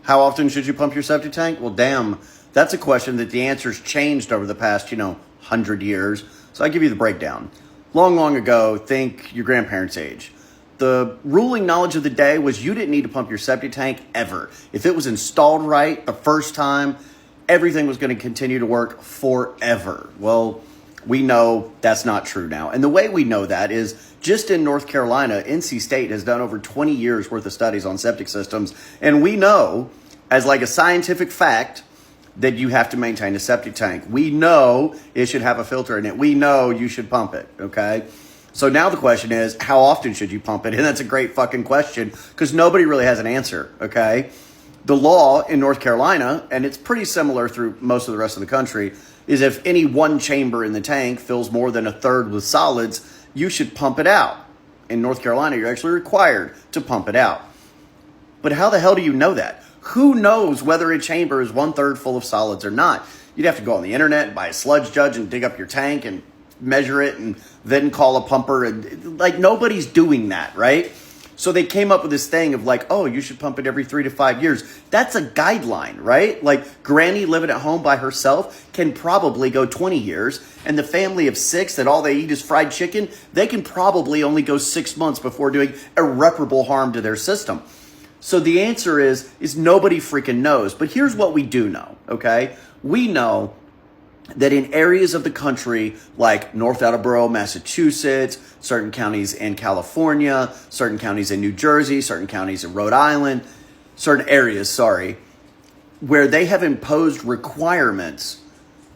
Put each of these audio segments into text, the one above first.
How often should you pump your septic tank? Well, damn, that's a question that the answer's changed over the past, 100 years. So I give you the breakdown. Long ago, think your grandparents' age. The ruling knowledge of the day was you didn't need to pump your septic tank ever. If it was installed right the first time, everything was going to continue to work forever. Well, we know that's not true now. And the way we know that is just in North Carolina, NC State has done over 20 years worth of studies on septic systems. And we know, as like a scientific fact, that you have to maintain a septic tank. We know it should have a filter in it. We know you should pump it, okay? So now the question is, how often should you pump it? And that's a great fucking question because nobody really has an answer, okay? The law in North Carolina, and it's pretty similar through most of the rest of the country, is if any one chamber in the tank fills more than a third with solids, you should pump it out. In North Carolina, you're actually required to pump it out. But how the hell do you know that? Who knows whether a chamber is 1/3 full of solids or not? You'd have to go on the internet and buy a sludge judge and dig up your tank and measure it and then call a pumper. And like nobody's doing that, right? So they came up with this thing of like, oh, you should pump it every 3 to 5 years. That's a guideline, right? Like granny living at home by herself can probably go 20 years. And the family of 6 that all they eat is fried chicken, they can probably only go 6 months before doing irreparable harm to their system. So the answer is nobody freaking knows. But here's what we do know, okay? We know that in areas of the country like North Attleboro, Massachusetts, certain counties in California, certain counties in New Jersey, certain counties in Rhode Island, certain areas, where they have imposed requirements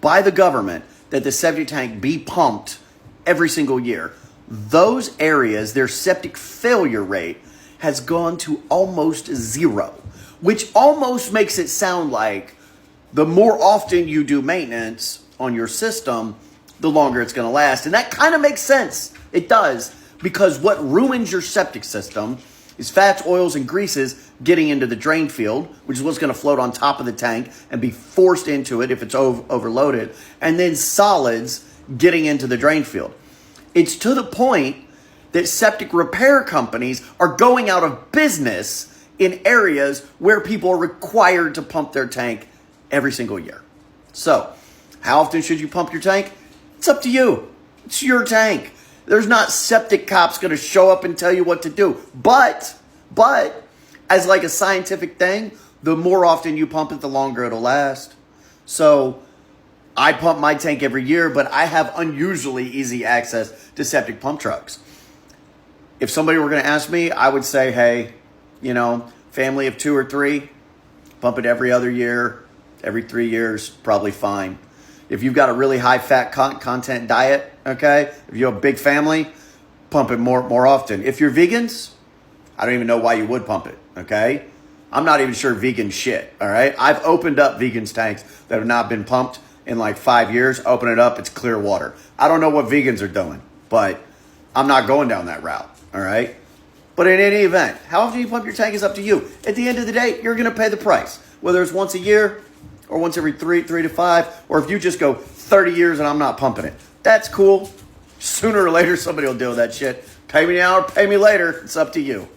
by the government that the septic tank be pumped every single year. Those areas, their septic failure rate has gone to almost zero, which almost makes it sound like the more often you do maintenance on your system, the longer it's going to last. And that kind of makes sense. It does. Because what ruins your septic system is fats, oils, and greases getting into the drain field, which is what's going to float on top of the tank and be forced into it if it's overloaded, and then solids getting into the drain field. It's to the point that septic repair companies are going out of business in areas where people are required to pump their tank every single year. So, how often should you pump your tank? It's up to you. It's your tank. There's not septic cops going to show up and tell you what to do. But, as like a scientific thing, the more often you pump it, the longer it'll last. So, I pump my tank every year, but I have unusually easy access to septic pump trucks. If somebody were going to ask me, I would say, hey, family of 2 or 3, pump it every other year, every 3 years, probably fine. If you've got a really high fat content diet, okay, if you have a big family, pump it more often. If you're vegans, I don't even know why you would pump it, okay? I'm not even sure vegan shit, all right? I've opened up vegans tanks that have not been pumped in like 5 years. Open it up, it's clear water. I don't know what vegans are doing, but I'm not going down that route. All right. But in any event, how often you pump your tank is up to you. At the end of the day, you're going to pay the price, whether it's once a year or once every 3 to 5, or if you just go 30 years and I'm not pumping it. That's cool. Sooner or later, somebody will deal with that shit. Pay me now or pay me later. It's up to you.